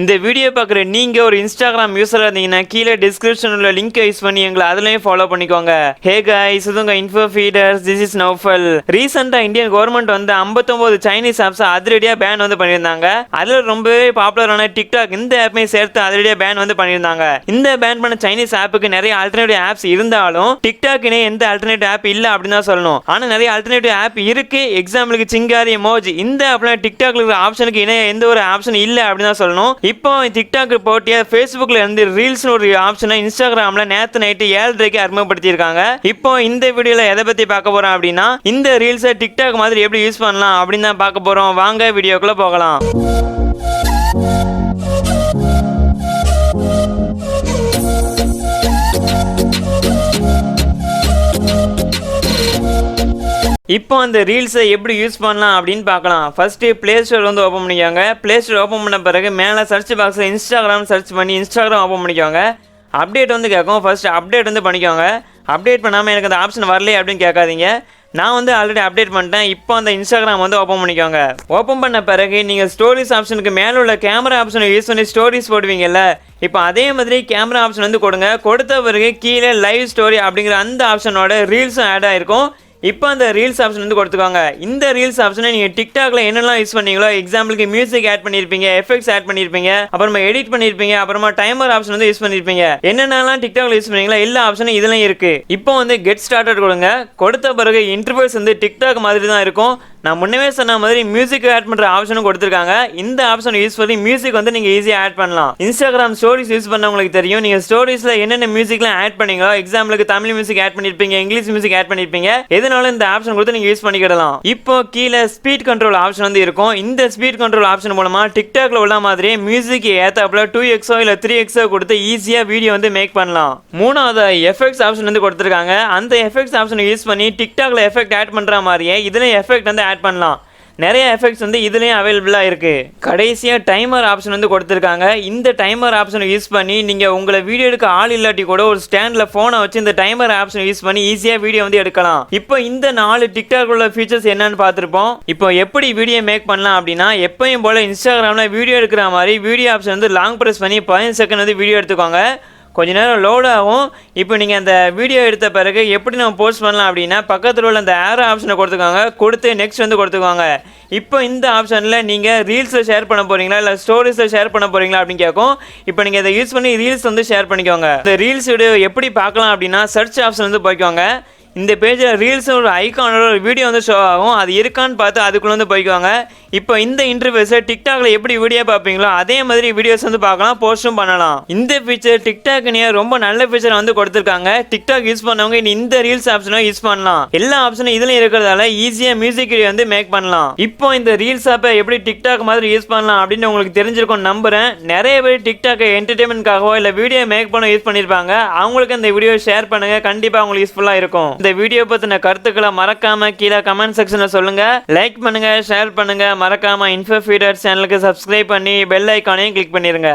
இந்த வீடியோ பார்க்குற நீங்கள் ஒரு இன்ஸ்டாகிராம் யூஸராக இருந்தீங்கன்னா கீழே டிஸ்கிரிப்ஷன் உள்ள லிங்க் யூஸ் பண்ணி எங்களை அதுலேயும் ஃபாலோ பண்ணிக்கோங்க. ஹே காய்ஸ், இதுங்க info feeders, this is Naufal. ரீசெண்டாக இந்தியன் கவர்மெண்ட் வந்து 59 சைனீஸ் ஆப்ஸை அதிரடியாக பேன் வந்து பண்ணியிருந்தாங்க. அதில் ரொம்பவே பாப்புலரான டிக்டாக் இந்த ஆப்பையும் சேர்த்து அதிரடியாக பேன் வந்து பண்ணியிருந்தாங்க. இந்த பேன் பண்ண சைனீஸ் ஆப்புக்கு நிறைய ஆல்டர்னேட்டிவ் ஆப்ஸ் இருந்தாலும் டிக்டாக்னே எந்த ஆல்டர்னேட்டிவ் ஆப் இல்லை அப்படின்னு தான் சொல்லணும். ஆனால் நிறைய ஆல்டர்னேட்டிவ் ஆப் இருக்கு. எக்ஸாம்பிளுக்கு சிங்காரி எமோஜி. இந்த ஆப்ல டிக்டாக்ல இருக்கிற ஆப்ஷனுக்கு இணைய எந்த ஒரு ஆப்ஷன் இல்லை அப்படின்னு தான் சொல்லணும். இப்போ டிக்டாக் போட்டியா ஃபேஸ்புக்ல இருந்து ரீல்ஸ் ஒரு ஆப்ஷனை இன்ஸ்டாகிராம்ல நேத்து நைட்டு 7:30 அறிமுகப்படுத்தியிருக்காங்க. இப்போ இந்த வீடியோல எதை பத்தி பார்க்க போறோம் அப்படின்னா இந்த ரீல்ஸை டிக்டாக் மாதிரி எப்படி யூஸ் பண்ணலாம் அப்படின்னு தான் பார்க்க போறோம். வாங்க வீடியோக்குள்ள போகலாம். இப்போ அந்த ரீல்ஸை எப்படி யூஸ் பண்ணலாம் அப்படின்னு பார்க்கலாம். ஃபர்ஸ்ட் பிளே ஸ்டோர் வந்து ஓப்பன் பண்ணிக்கோங்க. பிளே ஸ்டோர் ஓப்பன் பண்ண பிறகு மேலே சர்ச் பாக்ஸில் இன்ஸ்டாகிராம் சர்ச் பண்ணி இன்ஸ்டாகிராம் ஓப்பன் பண்ணிக்கோங்க. அப்டேட் வந்து கேட்கும். ஃபர்ஸ்ட் அப்டேட் வந்து பண்ணிக்கோங்க. அப்டேட் பண்ணாமல் எனக்கு அந்த ஆப்ஷன் வரலையே அப்படின்னு கேட்காதீங்க. நான் வந்து ஆல்ரெடி அப்டேட் பண்ணிட்டேன். இப்போ அந்த இன்ஸ்டாகிராம் வந்து ஓப்பன் பண்ணிக்கோங்க. ஓப்பன் பண்ண பிறகு நீங்கள் ஸ்டோரிஸ் ஆப்ஷனுக்கு மேலே உள்ள கேமரா ஆப்ஷனை யூஸ் பண்ணி ஸ்டோரிஸ் போடுவீங்கல்ல, இப்போ அதே மாதிரி கேமரா ஆப்ஷன் வந்து கொடுங்க. கொடுத்த பிறகு கீழே லைவ் ஸ்டோரி அப்படிங்கிற அந்த ஆப்ஷனோட ரீல்ஸும் ஆட் ஆகிருக்கும். இப்போ அந்த ரீல்ஸ் ஆப்ஷன் வந்து கொடுத்துக்கோங்க. இந்த ரீல்ஸ் ஆப்ஷனை நீங்கள் டிக்டாக்ல என்னெல்லாம் யூஸ் பண்ணீங்களோ, எக்ஸாம்பிளுக்கு மியூசிக் ஆட் பண்ணியிருப்பீங்க, எஃபெக்ட்ஸ் ஆட் பண்ணியிருப்பீங்க, அப்புறமா எடிட் பண்ணியிருப்பீங்க, அப்புறமா டைமர் ஆப்ஷன் வந்து யூஸ் பண்ணியிருப்பீங்க. என்னென்னலாம் டிக்டாக்ல யூஸ் பண்ணீங்களோ எல்லா ஆப்ஷனும் இதுலையும் இருக்கு. இப்போ வந்து கெட் ஸ்டார்டட் கொடுங்க. கொடுத்த பிறகு இன்டர்ஃபேஸ் வந்து டிக்டாக் மாதிரி தான் இருக்கும். நான் முன்னவே சொன்ன மாதிரி மியூசிக் ஆட் பண்ணுற ஆப்ஷனும் கொடுத்துருக்காங்க. இந்த ஆப்ஷன் யூஸ் பண்ணி மியூசிக் வந்து நீங்கள் ஈஸியாக ஆட் பண்ணலாம். இன்ஸ்டாகிராம் ஸ்டோரிஸ் யூஸ் பண்ணவங்களுக்கு தெரியும். நீங்கள் ஸ்டோரிஸில் என்னென்ன மியூசிக்லாம் ஆட் பண்ணீங்களோ, எக்ஸாம்பிளுக்கு தமிழ் மியூசிக் ஆட் பண்ணியிருப்பீங்க, இங்கிலீஷ் மியூசிக் ஆட் பண்ணியிருப்பீங்க, எதனாலும் இந்த ஆப்ஷன் கொடுத்து நீங்கள் யூஸ் பண்ணிக்கிடலாம். இப்போ கீழே ஸ்பீட் கண்ட்ரோல் ஆப்ஷன் வந்து இருக்கும். இந்த ஸ்பீட் கண்ட்ரோல் ஆப்ஷன் மூலமா டிக்டாக்ல உள்ள மாதிரியே மியூசிக் ஏத்தாப்புல 2x இல்ல 3x கொடுத்து ஈஸியாக வீடியோ வந்து மேக் பண்ணலாம். மூணாவது எஃபெக்ட்ஸ் ஆப்ஷன் வந்து கொடுத்துருக்காங்க. அந்த எஃபெக்ட்ஸ் ஆப்ஷனை யூஸ் பண்ணி டிக்டாக்ல எஃபெக்ட் ஆட் பண்ணுற மாதிரியே இதுல எஃபெக்ட் வந்து ஆட் பண்ணலாம். நிறைய எஃபெக்ட்ஸ் வந்து இதுலேயும் அவைலபிளாக இருக்குது. கடைசியாக டைமர் ஆப்ஷன் வந்து கொடுத்துருக்காங்க. இந்த டைமர் ஆப்ஷனை யூஸ் பண்ணி நீங்கள் உங்களை வீடியோ எடுக்க ஆள் இல்லாட்டி கூட ஒரு ஸ்டாண்டில் ஃபோனை வச்சு இந்த டைமர் ஆப்ஷனை யூஸ் பண்ணி ஈஸியாக வீடியோ வந்து எடுக்கலாம். இப்போ இந்த 4 டிக்டாக் உள்ள ஃபீச்சர்ஸ் என்னன்னு பார்த்துருப்போம். இப்போ எப்படி வீடியோ மேக் பண்ணலாம் அப்படின்னா, எப்பயும் போல் இன்ஸ்டாகிராமில் வீடியோ எடுக்கிற மாதிரி வீடியோ ஆப்ஷன் வந்து லாங் ப்ரெஸ் பண்ணி 15 செகண்ட் வந்து வீடியோ எடுத்துக்கோங்க. கொஞ்ச நேரம் லோட் ஆகும். இப்போ நீங்கள் அந்த வீடியோ எடுத்த பிறகு எப்படி நம்ம போஸ்ட் பண்ணலாம் அப்படின்னா, பக்கத்தில் உள்ள அந்த ஏரோ ஆப்ஷனை கொடுத்துக்கோங்க. கொடுத்து நெக்ஸ்ட் வந்து கொடுத்துக்கோங்க. இப்போ இந்த ஆப்ஷனில் நீங்கள் ரீல்ஸில் ஷேர் பண்ண போகிறீங்களா இல்லை ஸ்டோரிஸில் ஷேர் பண்ண போகிறீங்களா அப்படின்னு கேட்கும். இப்போ நீங்கள் இதை யூஸ் பண்ணி ரீல்ஸ் வந்து ஷேர் பண்ணிக்கோங்க. இந்த ரீல்ஸ் வீடியோ எப்படி பார்க்கலாம் அப்படின்னா, சர்ச் ஆப்ஷன் வந்து போய்க்கோங்க. இந்த பேஜில் ரீல்ஸ் ஒரு ஐக்கானோட ஒரு வீடியோ வந்து ஷோ ஆகும். அது இருக்கான்னு பார்த்து அதுக்குள்ளே வந்து போய்க்குவாங்க. இப்போ இந்த இன்டர்ஃபேஸை டிக்டாக்ல எப்படி வீடியோ பார்ப்பீங்களோ அதே மாதிரி வீடியோஸ் வந்து பார்க்கலாம், போஸ்ட்டும் பண்ணலாம். இந்த ஃபீச்சர் டிக்டாக்னே ரொம்ப நல்ல ஃபீச்சர் வந்து கொடுத்துருக்காங்க. டிக்டாக் யூஸ் பண்ணவங்க இந்த ரீல்ஸ் ஆப்ஷனை யூஸ் பண்ணலாம். எல்லா ஆப்ஷனும் இதுல இருக்கிறதால ஈஸியாக மியூசிக் வீடியோ வந்து மேக் பண்ணலாம். இப்போ இந்த ரீல்ஸ் ஆப்பை எப்படி டிக்டாக் மாதிரி யூஸ் பண்ணலாம் அப்படின்னு உங்களுக்கு தெரிஞ்சிருக்கும் நம்புறேன். நிறைய பேர் டிக்டாக் என்டர்டைன்மெண்ட்காகவோ இல்லை வீடியோ மேக் பண்ண யூஸ் பண்ணியிருப்பாங்க. அவங்களுக்கு இந்த வீடியோ ஷேர் பண்ணுங்க, கண்டிப்பாக உங்களுக்கு யூஸ்ஃபுல்லாக இருக்கும். இந்த வீடியோ பத்தின கருத்துக்களை மறக்காம கீழே கமெண்ட் செக்ஷன்ல சொல்லுங்க. லைக் பண்ணுங்க, ஷேர் பண்ணுங்க. மறக்காம இன்ஃபோ ஃபீடர் சேனலுக்கு சப்ஸ்கிரைப் பண்ணி பெல் ஐகானையும் கிளிக் பண்ணிருங்க.